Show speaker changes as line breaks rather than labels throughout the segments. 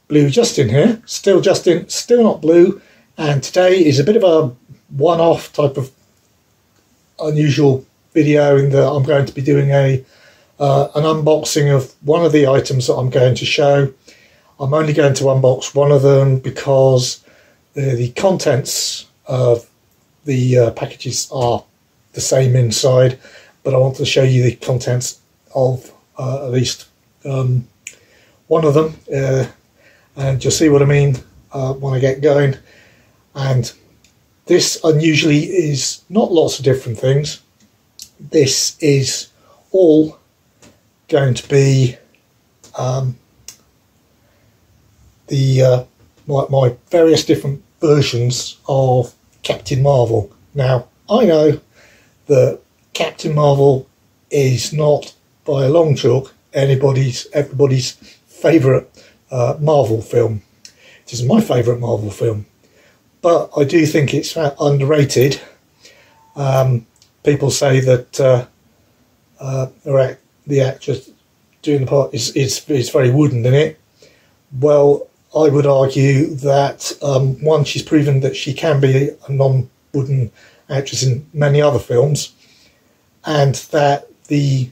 Blue Justin here, still Justin, still not blue, and today is a bit of a one-off type of unusual video in that I'm going to be doing an unboxing of one of the items that I'm going to show. I'm only going to unbox one of them because the contents of the packages are the same inside, but I want to show you the contents of at least one of them, and you'll see what I mean when I get going. And this unusually is not lots of different things. This is all going to be my various different versions of Captain Marvel. Now, I know that Captain Marvel is not by a long chalk everybody's favourite Marvel film. It is my favourite Marvel film, but I do think it's underrated. People say that the actress doing the part is very wooden in it. Well, I would argue that one, she's proven that she can be a non-wooden actress in many other films, and that the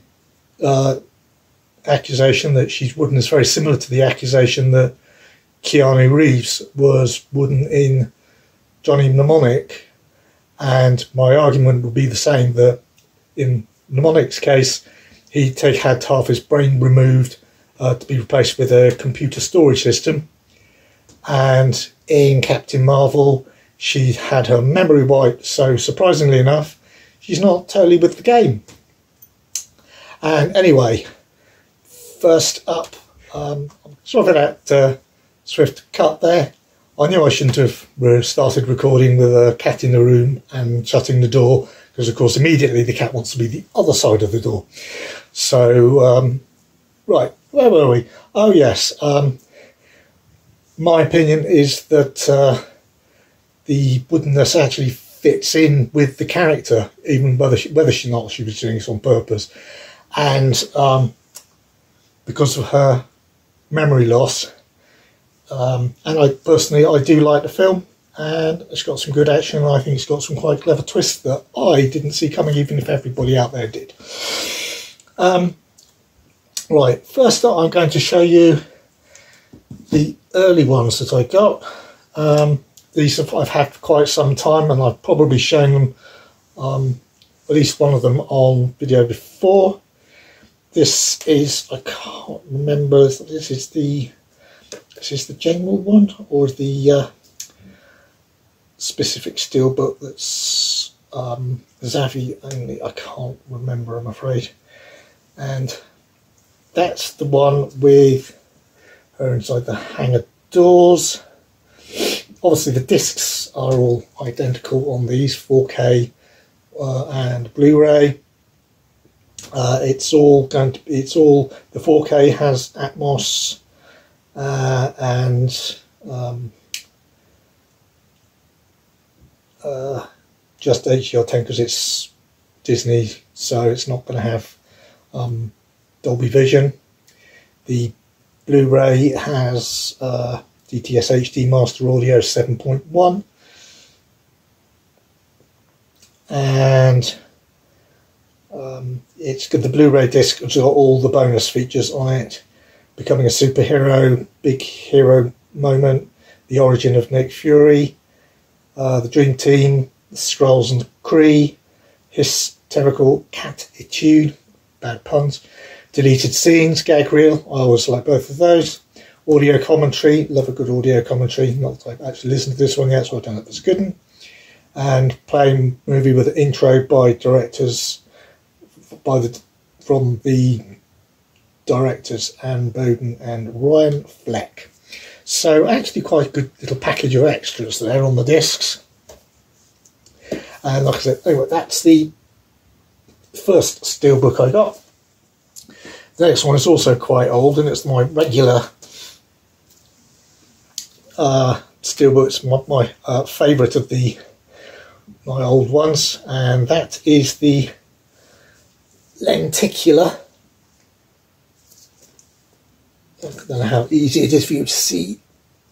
accusation that she's wooden is very similar to the accusation that Keanu Reeves was wooden in Johnny Mnemonic. And my argument would be the same, that in Mnemonic's case, he had half his brain removed to be replaced with a computer storage system. And in Captain Marvel, she had her memory wiped, so surprisingly enough, she's not totally with the game. And anyway, first up, sorry for that swift cut there. I knew I shouldn't have started recording with a cat in the room and shutting the door, because of course immediately the cat wants to be the other side of the door. So, right, where were we? Oh yes, my opinion is that the woodenness actually fits in with the character, even whether she was doing this on purpose. And because of her memory loss, and I personally do like the film, and it's got some good action, and I think it's got some quite clever twists that I didn't see coming, even if everybody out there did. Right, first up I'm going to show you the early ones that I got. These I've had for quite some time, and I've probably shown them, at least one of them, on video before. This is, I can't remember, this is the general one, or the specific steelbook that's Zavvi only. I can't remember, I'm afraid. And that's the one with her inside the hangar doors. Obviously the discs are all identical on these, 4K and Blu-ray. It's all the 4K has Atmos and just HDR10 because it's Disney, so it's not going to have Dolby Vision. The Blu-ray has DTS HD Master Audio 7.1, and it's got the Blu-ray disc, which has got all the bonus features on it: becoming a superhero, big hero moment, the origin of Nick Fury, the Dream Team, the Skrulls and Kree, hysterical cat etude, bad puns, deleted scenes, gag reel, I always like both of those, audio commentary, love a good audio commentary, not that I've actually listened to this one yet, so I don't know if it's a good one, and playing movie with an intro by from the directors Anne Bowden and Ryan Fleck. So actually quite a good little package of extras there on the discs. And like I said, anyway, that's the first steelbook I got. The next one is also quite old, and it's my regular steelbook. It's my favourite of my old ones, and that is the lenticular. I don't know how easy it is for you to see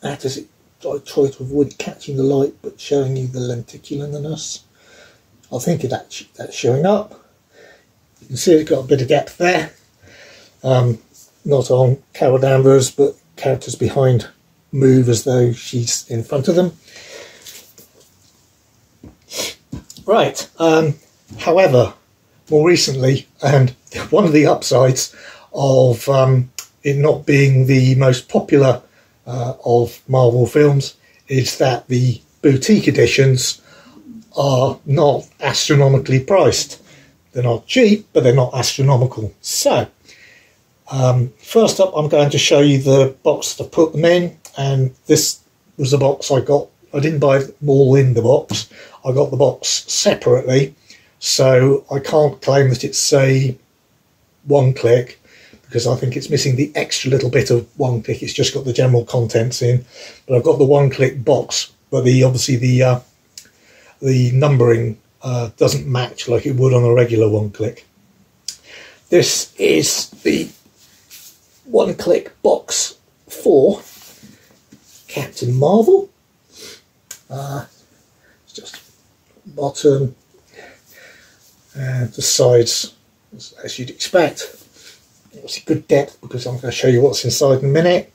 act as it, I try to avoid catching the light but showing you the lenticularness. I think that's showing up. You can see it's got a bit of depth there. Not on Carol Danvers, but characters behind move as though she's in front of them. Right, however, more recently, and one of the upsides of it not being the most popular of Marvel films is that the boutique editions are not astronomically priced. They're not cheap, but they're not astronomical. So, first up, I'm going to show you the box to put them in, and this was the box I got. I didn't buy them all in the box. I got the box separately, so I can't claim that it's a one-click, because I think it's missing the extra little bit of one-click. It's just got the general contents in, but I've got the one-click box, but obviously the numbering doesn't match like it would on a regular one-click. This is the one-click box for Captain Marvel. It's just bottom and the sides as you'd expect. It's a good depth because I'm going to show you what's inside in a minute.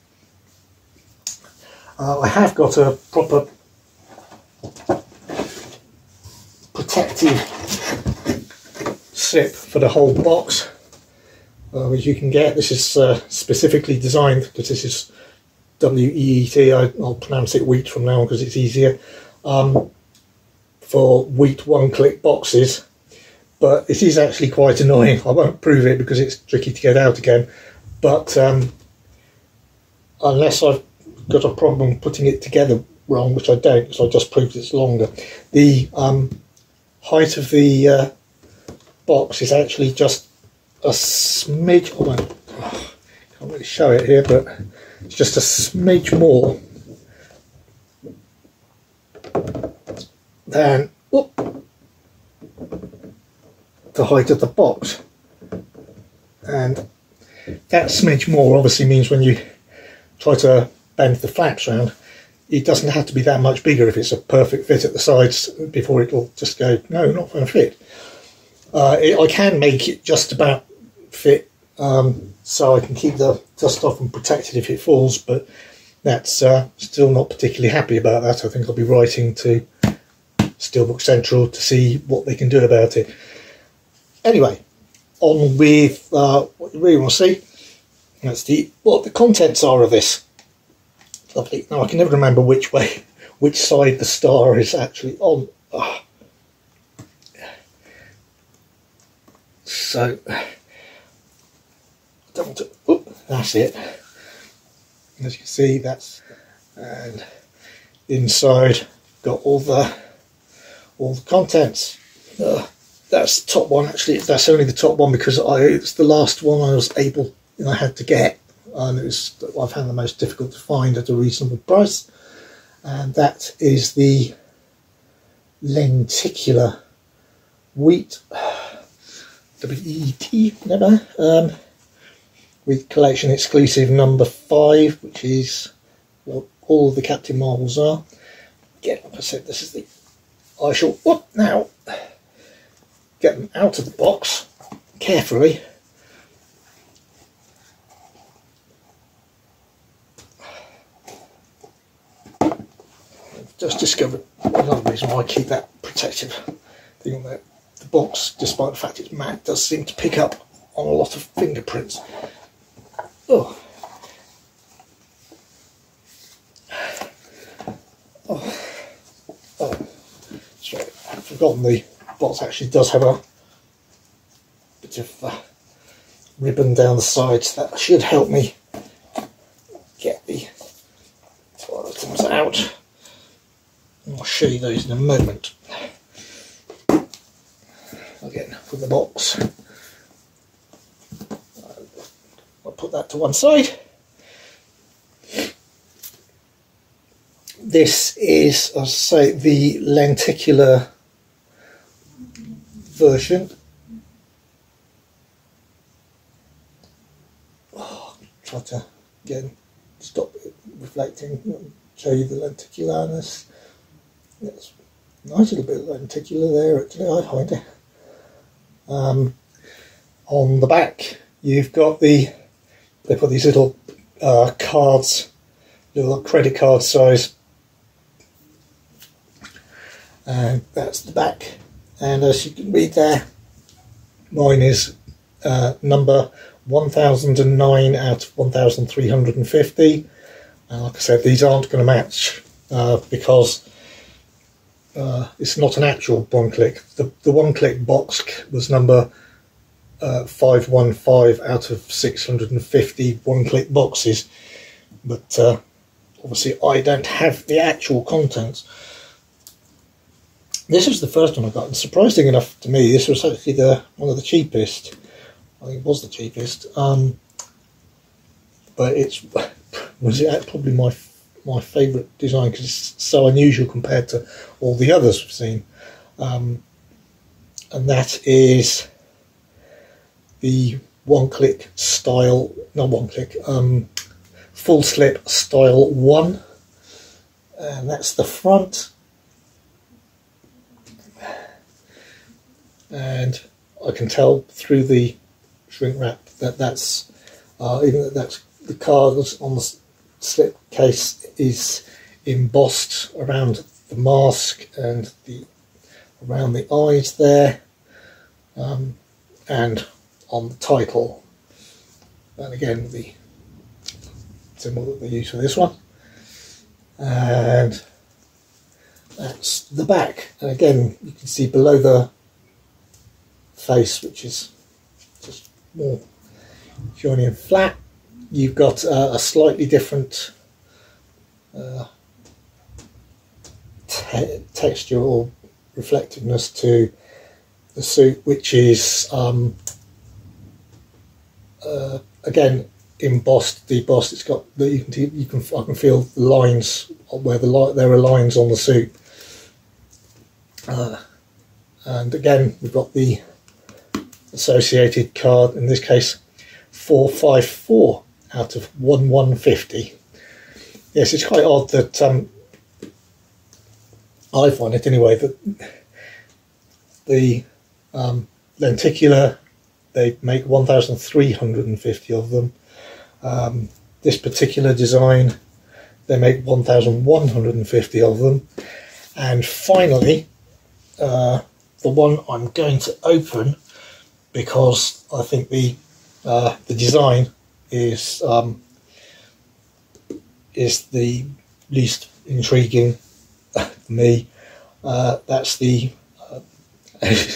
I have got a proper protective zip for the whole box, which you can get. This is specifically designed because this is WEET. I'll pronounce it WeET from now on because it's easier, for WeET one-click boxes. But it is actually quite annoying. I won't prove it because it's tricky to get out again. But unless I've got a problem putting it together wrong, which I don't, because I just proved it's longer. The height of the box is actually just a smidge. Can't really show it here, but it's just a smidge more than the height of the box, and that smidge more obviously means when you try to bend the flaps around, it doesn't have to be that much bigger if it's a perfect fit at the sides before it will just go, no, not going to fit. I can make it just about fit, so I can keep the dust off and protect it if it falls, but that's still not particularly happy about that. I think I'll be writing to Steelbook Central to see what they can do about it. Anyway, on with what you really want to see. That's what the contents are of this. Lovely. Now I can never remember which side the star is actually on. So, don't want to. That's it. As you can see, that's, and inside got all the contents. That's the top one. Actually, that's only the top one because it's the last one I had to get, and I found the most difficult to find at a reasonable price, and that is the lenticular WeET, WET, whatever, WeET collection exclusive number 5, which is what all of the Captain Marvels are. Again, like I said, this is the. I shall now get them out of the box carefully. I've just discovered another reason why I keep that protective thing on the box, despite the fact it's matte, does seem to pick up on a lot of fingerprints. Oh. Sorry, I've forgotten the box actually does have a bit of ribbon down the sides. That should help me get the items out. I'll show you those in a moment. Again, with the box, I'll put that to one side. This is, as I say, the lenticular version. Try to again stop it reflecting. I'll show you the lenticularness. It's a nice little bit of lenticular there, actually, I find it. On the back, you've got they put these little cards, little credit card size, and that's the back. And as you can read there, mine is number 1009 out of 1350. And like I said, these aren't going to match because it's not an actual one-click. The one-click box was number 515 out of 650 one-click boxes, but obviously I don't have the actual contents. This was the first one I got, and surprising enough to me, this was actually one of the cheapest. I think it was the cheapest, but it's probably my favourite design because it's so unusual compared to all the others we've seen, and that is the one-click style, not one-click, full slip style 1, and that's the front. And I can tell through the shrink wrap that that's the card on the slip case is embossed around the mask and around the eyes there, and on the title, and again the symbol that they use for this one, and that's the back. And again, you can see below the face, which is just more shiny and flat, you've got a slightly different texture or reflectiveness to the suit, which is again embossed, debossed. It's got I can feel the lines where there are lines on the suit, and again we've got the associated card, in this case 454 out of 1150. Yes, it's quite odd that I find it anyway, that the lenticular, they make 1350 of them. This particular design, they make 1150 of them. And finally, the one I'm going to open, because I think the design is the least intriguing for me. That's the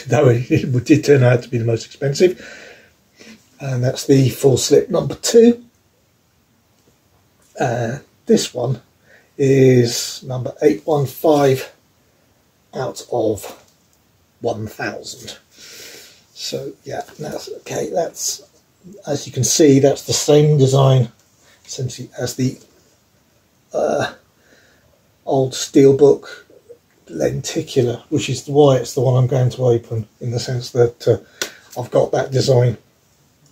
though it did turn out to be the most expensive, and that's the full slip number 2. This one is number 815 out of 1000. So yeah, that's okay. That's, as you can see, that's the same design essentially as the old steelbook lenticular, which is why it's the one I'm going to open, in the sense that I've got that design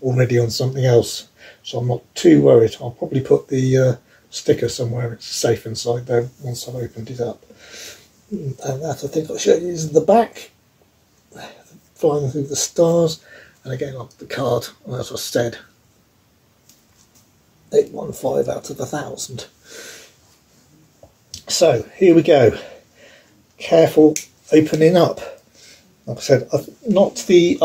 already on something else, so I'm not too worried. I'll probably put the sticker somewhere it's safe inside there once I've opened it up. And that, I think I'll show you, is the back, flying through the stars, and again on the card, as I said, 815 out of 1000. So here we go. Careful opening up. Like I said, not the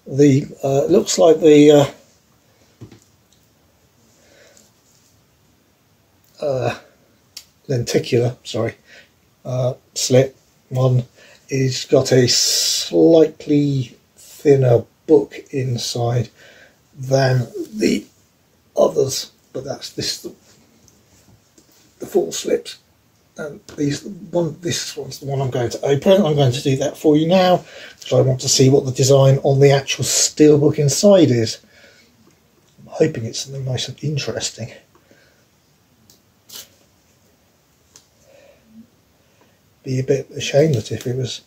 looks like the lenticular, sorry, slip one is got a slightly thinner book inside than the others, but that's the full slips, and this one's the one I'm going to open. I'm going to do that for you now because I want to see what the design on the actual steelbook inside is. I'm hoping it's something nice and interesting. Be a bit ashamed that if it was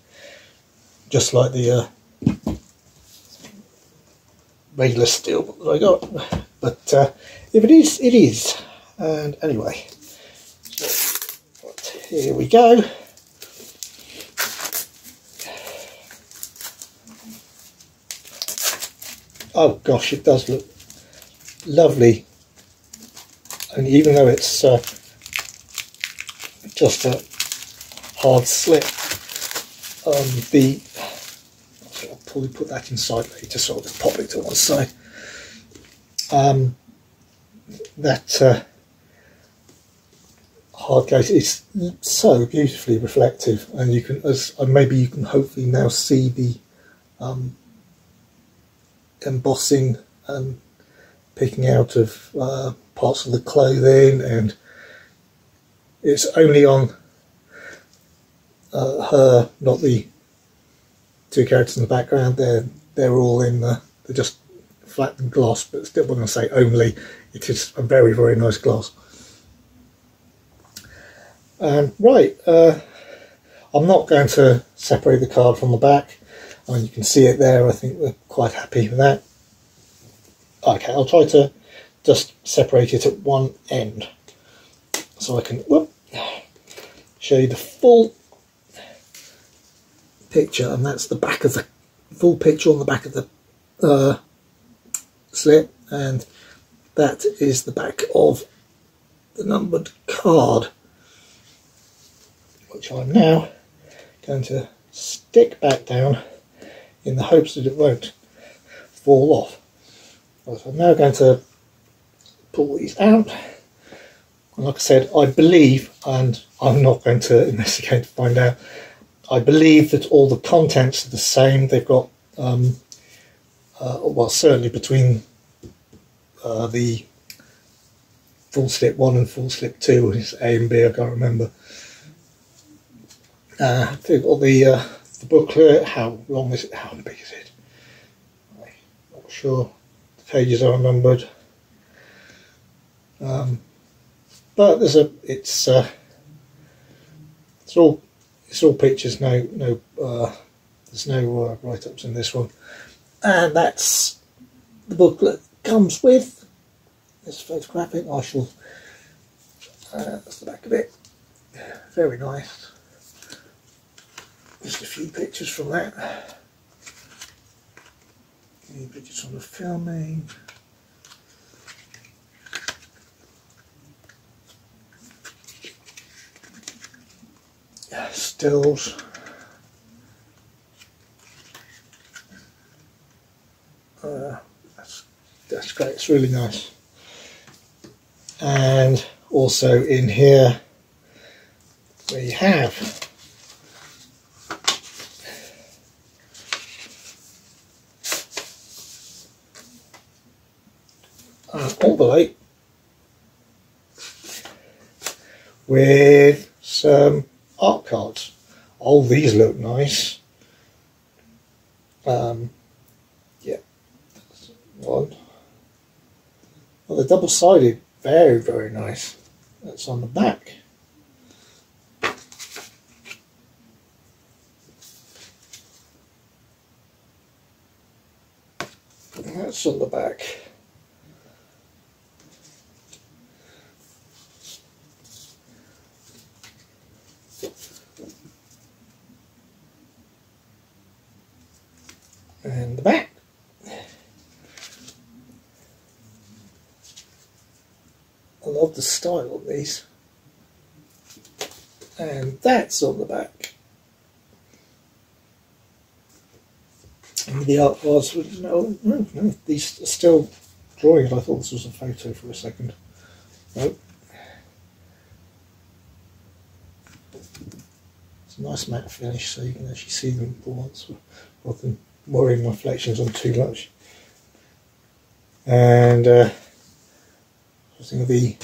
just like the regular steelbook that I got, but if it is, it is. And anyway, so, but here we go. Oh gosh, it does look lovely, and even though it's just a hard slip, I'll probably put that inside later, so I'll just pop it to one side. That hard case is so beautifully reflective, and you can, maybe you can hopefully now see the embossing and picking out of parts of the clothing, and it's only on her, not the two characters in the background. They're all in they're just flat and gloss, but still, when I say only, it is a very, very nice gloss. Right, I'm not going to separate the card from the back. I mean, you can see it there. I think we're quite happy with that. Okay, I'll try to just separate it at one end, so I can show you the full picture, and that's the back of the full picture on the back of the slip, and that is the back of the numbered card, which I'm now going to stick back down in the hopes that it won't fall off. So I'm now going to pull these out, and like I said, I believe, and I'm not going to investigate to find out, I believe that all the contents are the same. They've got, well, certainly between the full slip 1 and full slip 2, it's A and B, I can't remember. They've got the booklet. How long is it? How big is it? I'm not sure. The pages are numbered. But there's it's all pictures. No, there's no write-ups in this one, and that's the booklet comes with. This photographic. I shall. That's the back of it. Very nice. Just a few pictures from that. Any pictures from the filming. Stills. That's great. It's really nice. And also in here we have an envelope with some art cards. Oh, these look nice. Yeah, that's one. Well, they're double-sided. Very, very nice. That's on the back. And that's on the back. And the back. I love the style of these. And that's on the back. And the art was, no, these are still drawings. I thought this was a photo for a second. Nope. It's a nice matte finish, so you can actually see them for once, rather than worrying reflections on too much. And something will be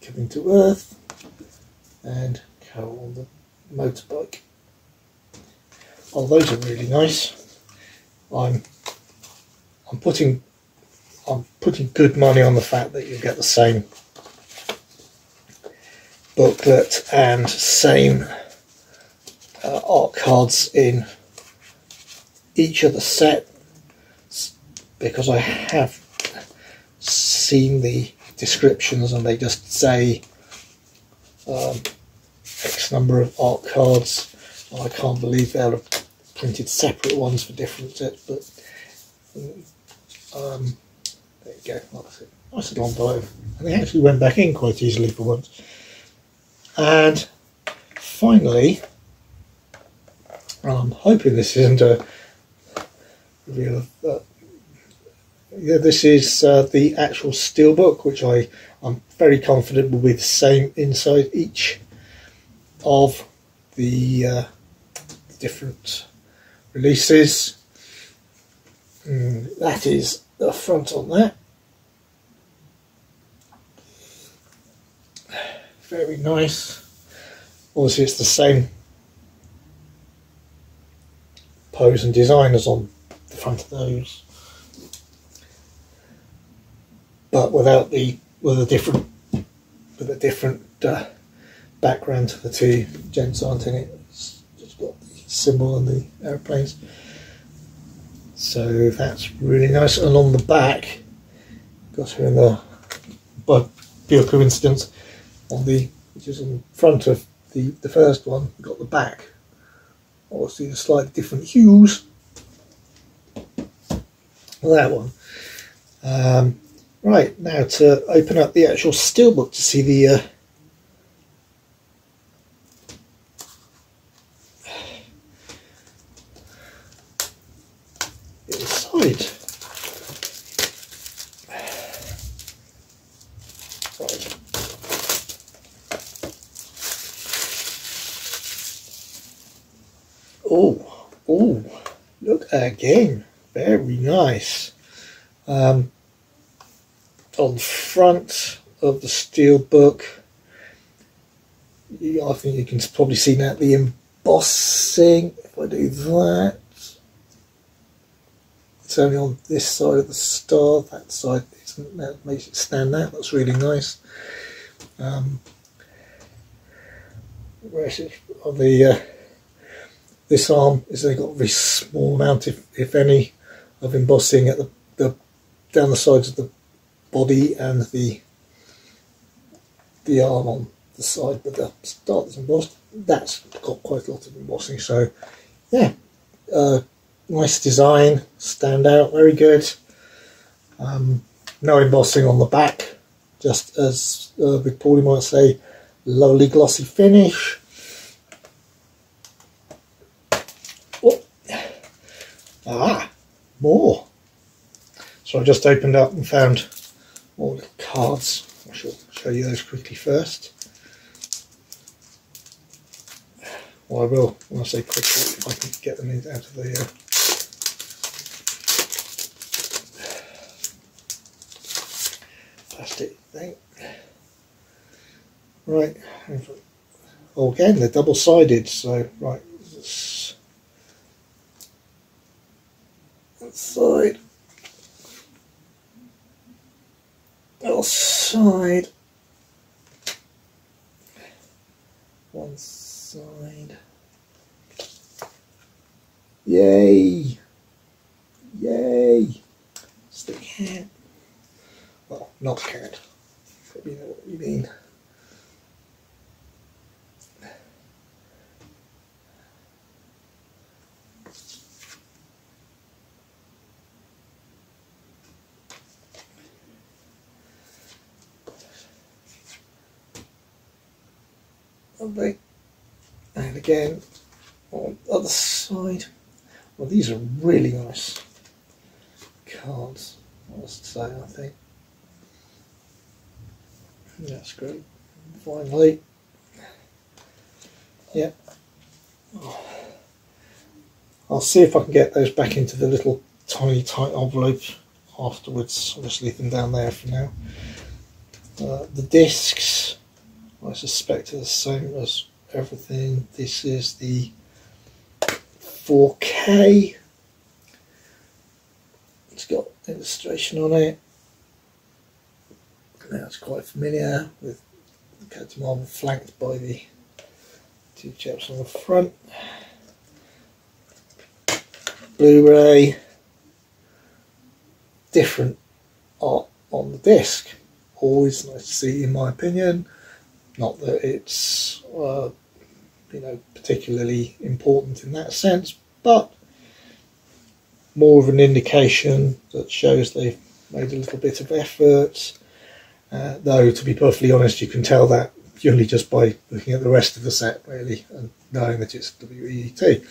coming to Earth, and Carol on the motorbike. Oh, those are really nice. I'm putting good money on the fact that you'll get the same booklet and same art cards in each of the sets. because I have seen the descriptions and they just say X number of art cards. I can't believe they'll have printed separate ones for different sets, but there you go. That's it. Nice long dive, and they actually went back in quite easily for once. And finally, I'm hoping this isn't a reveal of yeah, this is the actual steelbook, which I'm very confident will be the same inside each of the different releases. That is the front on that. Very nice. Obviously it's the same pose and design as on the front of those, but with a different background to the two. Gents aren't in it. It's just got the symbol and the airplanes. So that's really nice. And on the back, got here in the, by pure coincidence, on the, which is in front of the first one, we've got the back. Obviously the slightly different hues. That one. Right, now to open up the actual steelbook to see the inside. Right. Oh, look again, very nice. On the front of the steelbook, I think you can probably see now the embossing. If I do that, it's only on this side of the star, that side isn't. That makes it stand out. That's really nice. Where is it? On the this arm is only got a very small amount, if any, of embossing at the down the sides of the body and the arm on the side, but the start is embossed. That's got quite a lot of embossing. So yeah, nice design, stand out, very good. No embossing on the back, just as Big Paulie might say, lovely glossy finish. Oh. More. So I just opened up and found all the cards. I shall show you those quickly first. Well, I will when I say quickly, if I can get them out of the plastic thing. Right. Oh, again, they're double-sided, so right. Side, other side, one side. Yay! Yay! It's the cat. Well, not cat. Probably know what you mean. Lovely. And again on the other side. Well, these are really nice cards, I must say. I think that's great. Finally, yeah. I'll see if I can get those back into the little tiny tight envelope afterwards. I'll just leave them down there for now. The discs, I suspect, are the same as everything. This is the 4K. It's got illustration on it. Now it's quite familiar with Captain Marvel flanked by the two chaps on the front. Blu-ray. different art on the disc. Always nice to see, in my opinion. Not that it's particularly important in that sense, but more of an indication that shows they've made a little bit of effort. Though, to be perfectly honest, you can tell that purely just by looking at the rest of the set, really, and knowing that it's WET.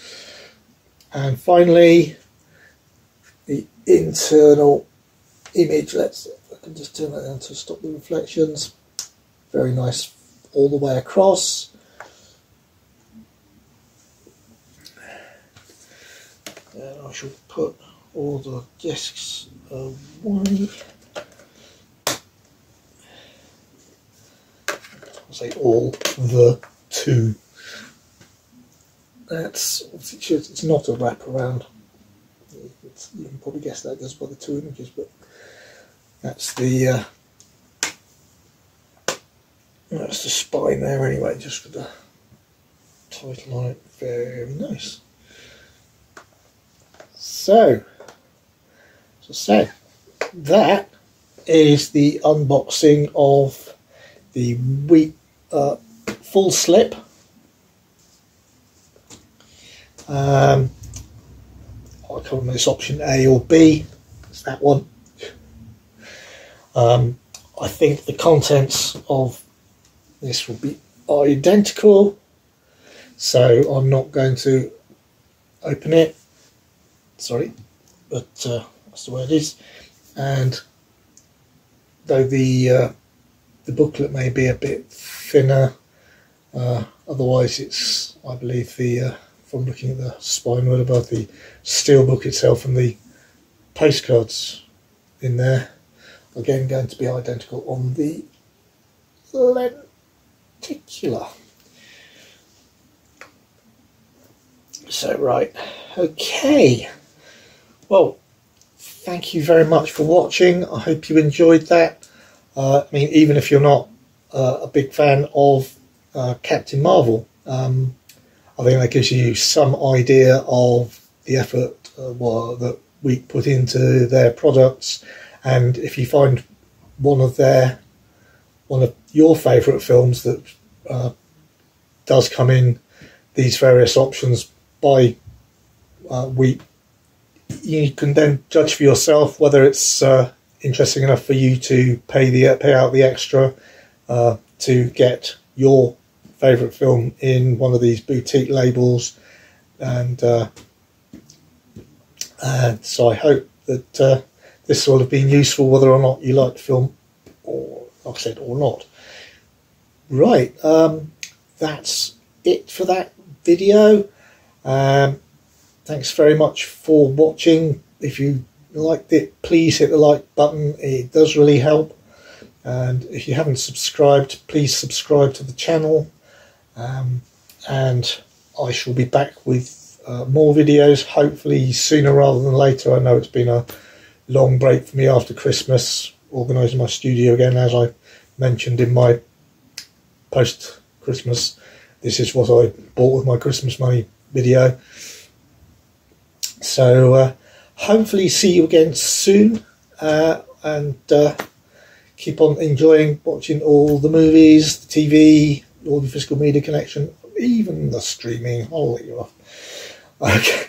And finally, the internal image. Let's see if I can just turn that down to stop the reflections. Very nice all the way across. And I shall put all the discs away. I'll say all, the two. That's, it's not a wraparound. You can probably guess that just by the two images, but that's the spine there anyway, just with the title on it. Very nice. So, as I said, that is the unboxing of the WeET full slip. I can't remember, it's option A or B. It's that one. I think the contents of this will be identical, so I'm not going to open it. Sorry, but that's the way it is. And though the booklet may be a bit thinner, otherwise it's, I believe, from looking at the spine word above, the steelbook itself and the postcards in there, again going to be identical on the lenticular. So right, okay, well, thank you very much for watching. I hope you enjoyed that. I mean, even if you're not a big fan of Captain Marvel, I think that gives you some idea of the effort that WeET put into their products. And if you find one of your favourite films that does come in these various options by WeET, you can then judge for yourself whether it's interesting enough for you to pay out the extra to get your favourite film in one of these boutique labels. And so I hope that this will have been useful, whether or not you like the film, or, like I said, or not. Right, that's it for that video. Thanks very much for watching. If you liked it, please hit the like button. It does really help. And if you haven't subscribed, please subscribe to the channel. And I shall be back with more videos, hopefully sooner rather than later. I know it's been a long break for me after Christmas, organising my studio again, as I mentioned in my post-Christmas "this is what I bought with my Christmas money" video. So hopefully see you again soon, and keep on enjoying watching all the movies, the TV, all the physical media connection, even the streaming. I'll let you off. Okay,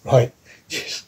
right, cheers.